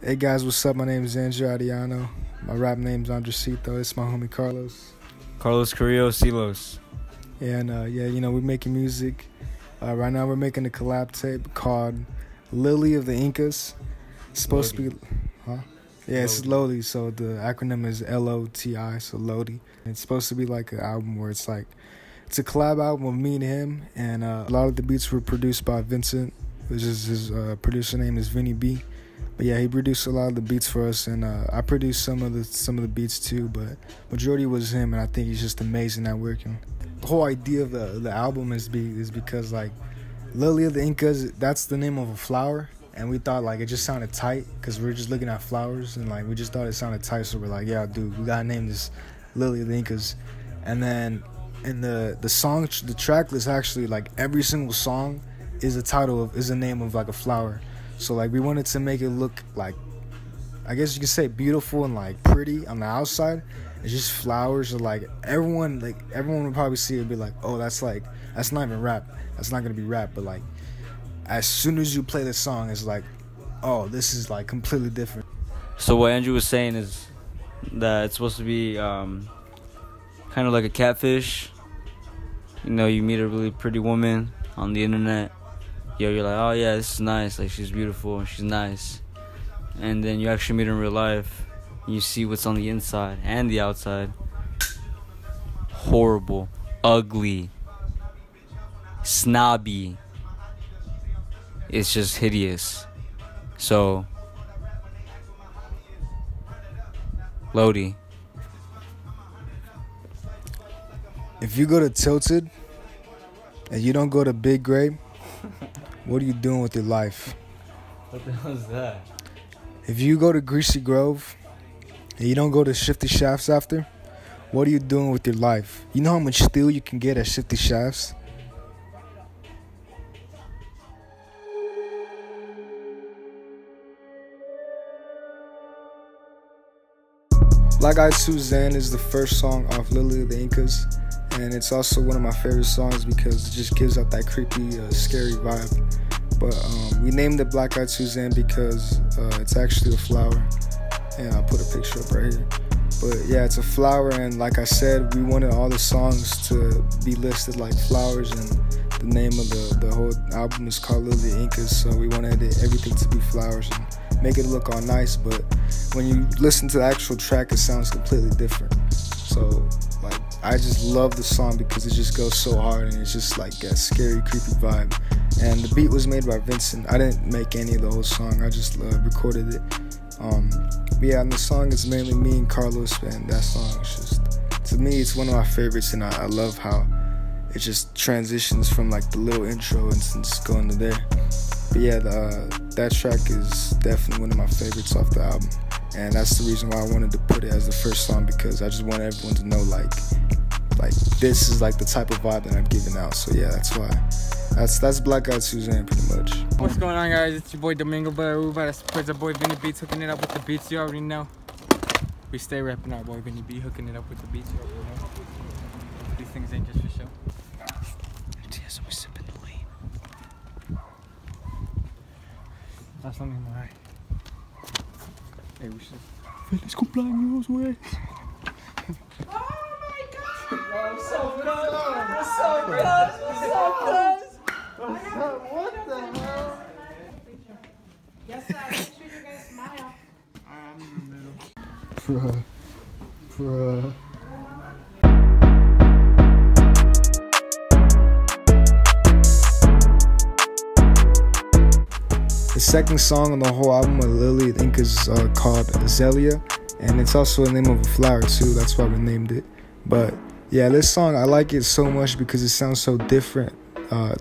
Hey guys, what's up? My name is Andrew Adiano. My rap name's Andresito. It's my homie Carlos. Carlos Carrillo Silos. And we're making music. Right now we're making a collab tape called Lily of the Incas. It's supposed to be, huh? Yeah, it's Lodi, so the acronym is LOTI, so Lodi. It's supposed to be like an album where it's a collab album of me and him, and a lot of the beats were produced by Vincent, which is his producer name is Vinny B. But yeah, he produced a lot of the beats for us, and I produced some of the beats too. But majority was him, and I think he's just amazing at working. The whole idea of the album is because like Lily of the Incas, that's the name of a flower, and we thought like it just sounded tight because we were just looking at flowers, and like we just thought it sounded tight, so we're like, yeah, dude, we gotta name this Lily of the Incas. And then in the track list, actually like every single song is the name of like a flower. So like we wanted to make it look like, I guess you could say, beautiful and like pretty on the outside. It's just flowers, or like everyone would probably see it and be like, oh, that's not even rap. That's not gonna be rap. But like as soon as you play the song, it's like, oh, this is like completely different. So what Andrew was saying is that it's supposed to be kind of like a catfish. You know, you meet a really pretty woman on the internet. You're like, oh yeah, this is nice, like she's beautiful, she's nice. And then you actually meet her in real life, and you see what's on the inside and the outside. Horrible, ugly, snobby. It's just hideous. So, Lodi. If you go to Tilted and you don't go to Big Grape, what are you doing with your life? What the hell is that? If you go to Greasy Grove and you don't go to Shifty Shafts after, what are you doing with your life? You know how much steel you can get at Shifty Shafts? Black Eyed Suzanne is the first song off Lily of the Incas, and it's also one of my favorite songs because it just gives out that creepy, scary vibe. But we named it Black Eyed Suzanne because it's actually a flower, and I'll put a picture up right here. But yeah, it's a flower, and like I said, we wanted all the songs to be listed like flowers, and the name of the whole album is called Lily of the Incas, so we wanted everything to be flowers and make it look all nice. But when you listen to the actual track, it sounds completely different. So like, I just love the song because it just goes so hard, and it's just like a scary, creepy vibe. And the beat was made by Vincent. I didn't make any of the whole song, I just recorded it. But yeah, and the song is mainly me and Carlos, and that song is just, to me, it's one of my favorites, and I love how it just transitions from like the little intro and just going to there. But yeah, that track is definitely one of my favorites off the album, and that's the reason why I wanted to put it as the first song, because I just want everyone to know like this is like the type of vibe that I'm giving out. So yeah, that's why. That's Black Eyed Suzanne pretty much. What's going on, guys? It's your boy Domingo, but we're about to support our boy Vinny Beats, hooking it up with the beats, you already know. We stay rapping our boy Vinny B, hooking it up with the beats, you already know. These things ain't just for show. So we sip in the lean. That's something in my eye. Hey, we should. Feliz cumpleaños, güey. Oh my god! What's up, cuz? What's up, cuz? What's up, cuz? What's up? What the hell? Yes, sir. Make sure you're gonna smile. I'm in the middle. Bruh. The second song on the whole album of Lily of the Incas is called Azalea, and it's also the name of a flower too. That's why we named it. But yeah, this song, I like it so much because it sounds so different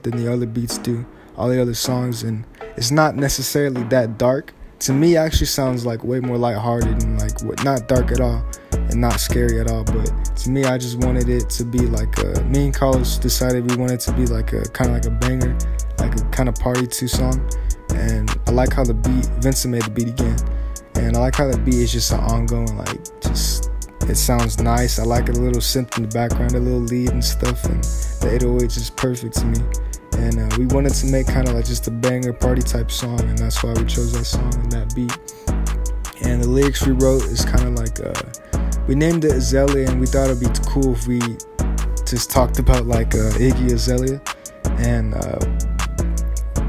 than the other beats do, all the other songs, and it's not necessarily that dark. To me, it actually sounds like way more lighthearted and like not dark at all and not scary at all. But to me, I just wanted it to be like me and Carlos decided we wanted it to be like a kind of like a banger, like a kind of party 2 song. And I like how the beat, Vincent made the beat again, and I like how the beat is just an ongoing, like, just, it sounds nice. I like a little synth in the background, a little lead and stuff, and the 808 is perfect to me. And we wanted to make kind of like just a banger party type song, and that's why we chose that song and that beat. And the lyrics we wrote is kind of like, we named it Azalea, and we thought it'd be cool if we just talked about like Iggy Azalea. And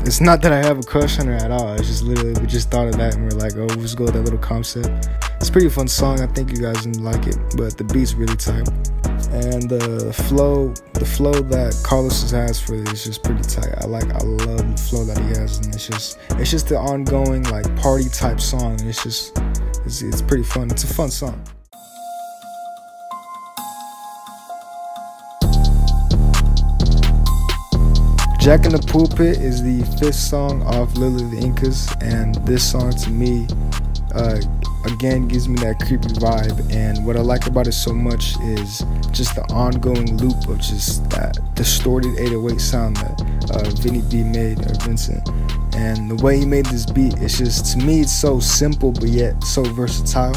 it's not that I have a crush on her at all. It's just literally, we just thought of that and we're like, oh, let's go with that little concept. It's a pretty fun song. I think you guys will like it, but the beat's really tight. And the flow that Carlos has for it is just pretty tight. I love the flow that he has, and it's just the ongoing like party type song. And it's pretty fun. It's a fun song. Jack in the Pulpit is the 5th song off Lily the Incas, and this song to me again gives me that creepy vibe. And what I like about it so much is just the ongoing loop of just that distorted 808 sound that Vinny B made, or Vincent. And the way he made this beat, it's just, to me, it's so simple but yet so versatile.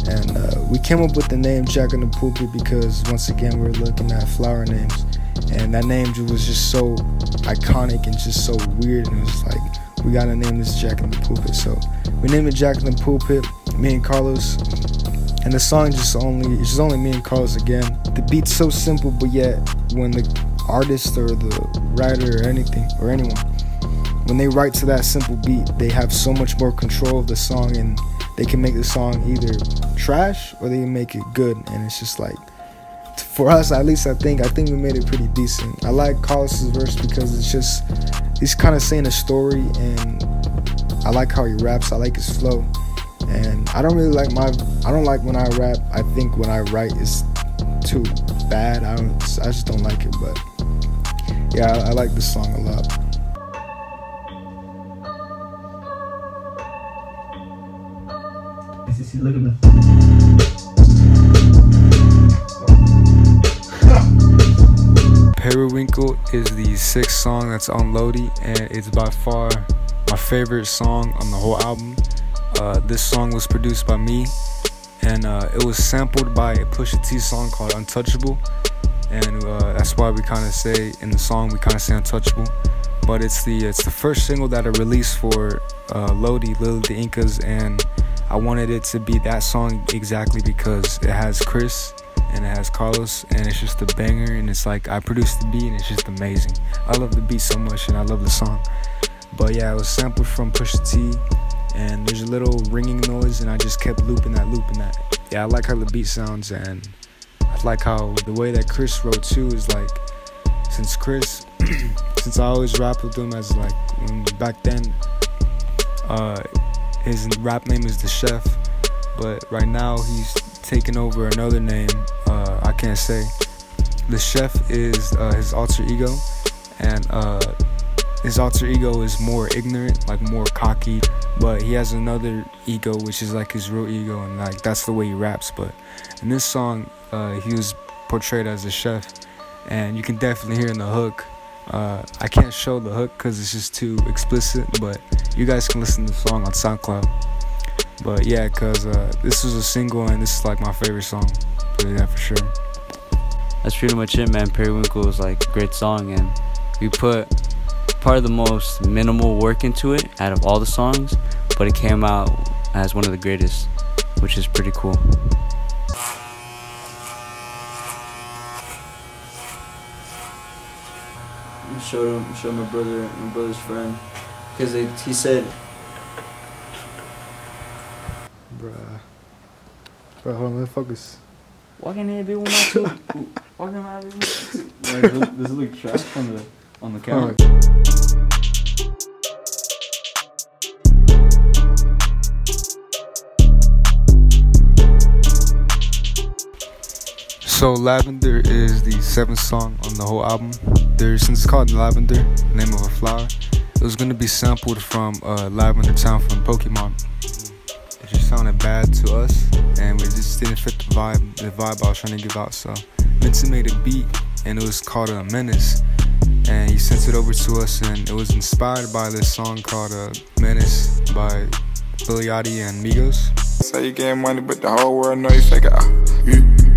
And we came up with the name Jack in the Pulpit because once again we were looking at flower names, and that name was just so iconic and just so weird, and it was like, we gotta name this Jack in the Pulpit. So we named it Jack in the Pulpit, me and Carlos. And the song it's just only me and Carlos again. The beat's so simple, but yet when the artist or the writer or anything or anyone, when they write to that simple beat, they have so much more control of the song, and they can make the song either trash or they can make it good. And it's just like, for us at least, I think we made it pretty decent. I like Carlos's verse because he's kind of saying a story, and I like how he raps. I like his flow, and I don't like when I rap. I think when I write is too bad. I just don't like it. But yeah, I like this song a lot. Look at that. Periwinkle is the 6th song that's on Lodi, and it's by far my favorite song on the whole album. This song was produced by me, and it was sampled by a Pusha T song called Untouchable, and that's why we kind of say in the song Untouchable. But it's the first single that I released for Lodi, Lily the Incas, and I wanted it to be that song exactly because it has Chris and it has Carlos, and it's just a banger, and it's like I produced the beat and it's just amazing. I love the beat so much and I love the song. But yeah, it was sampled from Pusha T, and there's a little ringing noise, and I just kept looping that. Yeah, I like how the beat sounds, and I like how the way that Chris wrote too is like, since I always rapped with him as like, back then, his rap name is The Chef, but right now he's taken over another name. I can't say. The Chef is his alter ego, and his alter ego is more ignorant, like more cocky, but he has another ego which is like his real ego, and like that's the way he raps. But in this song, he was portrayed as a chef, and you can definitely hear in the hook. I can't show the hook because it's just too explicit, but you guys can listen to the song on SoundCloud. But yeah, because this was a single, and this is like my favorite song. Yeah, for sure. That's pretty much it, man. Periwinkle was like a great song, and we put probably the most minimal work into it out of all the songs, but it came out as one of the greatest, which is pretty cool. Show my brother's friend, because he said, Bruh, hold on, let's focus. Walking here, be with my two. Walking around, be with my two. Does it look trash on the camera? So Lavender is the 7th song on the whole album. Since it's called Lavender, name of a flower, it was gonna be sampled from Lavender Town from Pokemon. It just sounded bad to us, and it just didn't fit the vibe I was trying to give out. So Vincent made a beat, and it was called Menace, and he sent it over to us, and it was inspired by this song called Menace by Lil Yachty and Migos. Say you getting money, but the whole world know you fake it.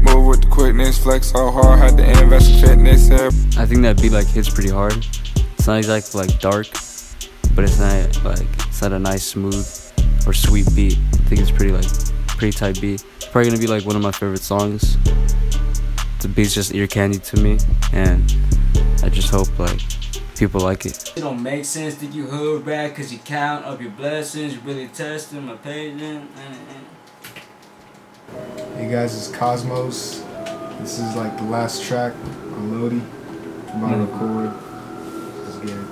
Move with the quickness, flex so hard, had to invest in fitness. I think that beat like hits pretty hard. It's not exactly like dark, but it's not a nice, smooth or sweet beat. think it's pretty tight beat. It's probably gonna be like one of my favorite songs. The beat's just ear candy to me, and I just hope like people like it. It don't make sense that you hood rat cause you count up your blessings, you really testing my patience. Hey guys, it's Cosmos. This is like the last track on Lodi. I'm about to record. Let's get it.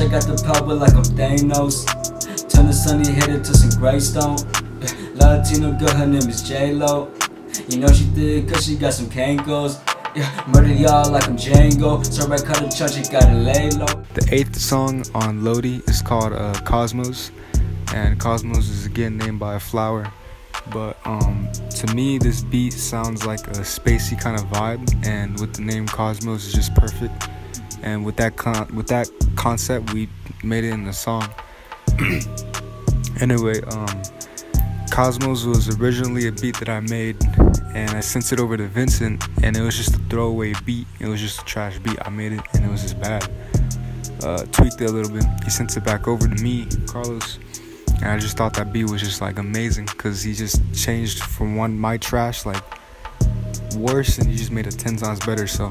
I got the power like I'm Thanos. Turn the sunny headed to some Greystone. Latino girl, her name is J-Lo. You know she thick cause she got some Kankos. Yeah, murder y'all like I'm Django. So I cut a church, you gotta lay low. The 8th song on Lodi is called Cosmos. And Cosmos is again named by a flower. But to me this beat sounds like a spacey kind of vibe, and with the name Cosmos is just perfect. And with that concept we made it in the song. Anyway, Cosmos was originally a beat that I made, and I sent it over to Vincent, and it was just a throwaway beat. It was just a trash beat. I made it and it was just bad. Tweaked it a little bit. He sent it back over to me, Carlos. And I just thought that beat was just like amazing, because he just changed from my trash like worse, and he just made it 10 times better. So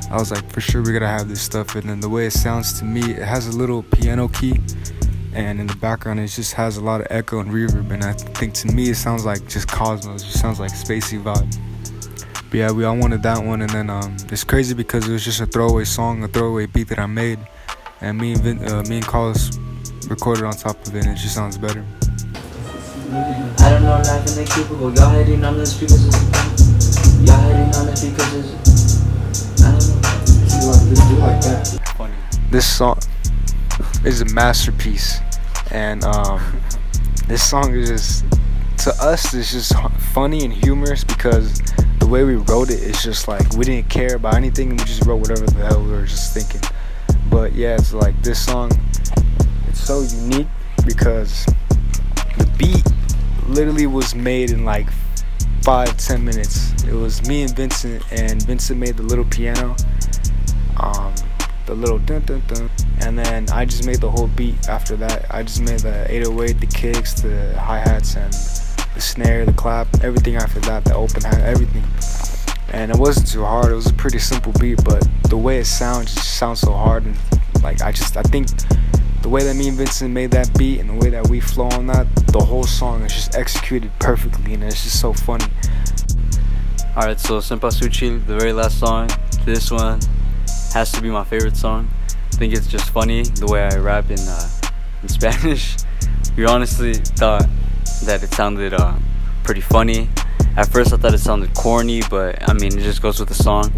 I was like, for sure we gotta have this stuff. And then the way it sounds to me, it has a little piano key, and in the background it just has a lot of echo and reverb, and I think to me it sounds like just Cosmos. It just sounds like spacey vibe. But yeah, we all wanted that one. And then it's crazy because it was just a throwaway song, a throwaway beat that I made, and me and Carlos recorded on top of it, and it just sounds better. I don't know, laughing at people, but y'all hating on this because it's y'all hating on it because it's I don't know. Like that. Funny. This song is a masterpiece, and this song is just, to us, it's just funny and humorous, because the way we wrote it is just like we didn't care about anything, and we just wrote whatever the hell we were just thinking. But yeah, it's like this song, it's so unique because the beat literally was made in like 5-10 minutes. It was me and Vincent made the little piano, the little dun dun dun, and then I just made the whole beat after that. I just made the 808, the kicks, the hi-hats, and the snare, the clap, everything after that, the open hat, everything. And it wasn't too hard. It was a pretty simple beat, but the way it sounds just sounds so hard. And like I think the way that me and Vincent made that beat and the way that we flow on that, the whole song is just executed perfectly, and it's just so funny. Alright, so Sempa Suchil, the very last song, this one has to be my favorite song. I think it's just funny the way I rap in Spanish. We honestly thought that it sounded pretty funny. At first I thought it sounded corny, but I mean it just goes with the song.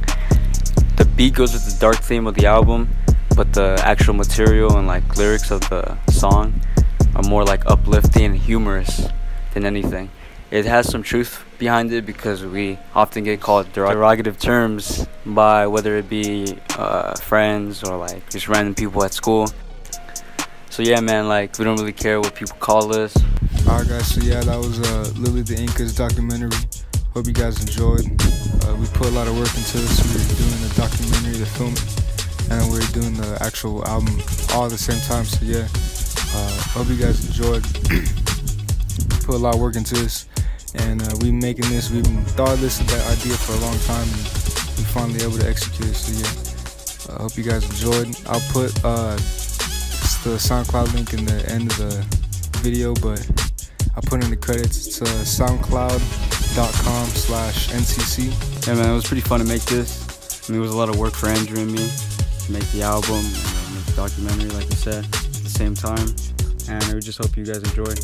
The beat goes with the dark theme of the album, but the actual material and like lyrics of the song are more like uplifting and humorous than anything. It has some truth behind it because we often get called derogative terms by whether it be friends or like just random people at school. So yeah, man, like we don't really care what people call us. Alright guys, so yeah, that was Lily the Incas documentary. Hope you guys enjoyed. We put a lot of work into this. We were doing the documentary, the film, and we were doing the actual album all at the same time. So yeah, hope you guys enjoyed. Put a lot of work into this, and we making this. We've been thought of this idea for a long time, and we finally able to execute it. So yeah, I hope you guys enjoyed. I'll put the SoundCloud link in the end of the video, but I put in the credits. It's soundcloud.com/ncc. Yeah, man, it was pretty fun to make this. I mean, it was a lot of work for Andrew and me to make the album and make the documentary, like I said, at the same time. And we just hope you guys enjoy.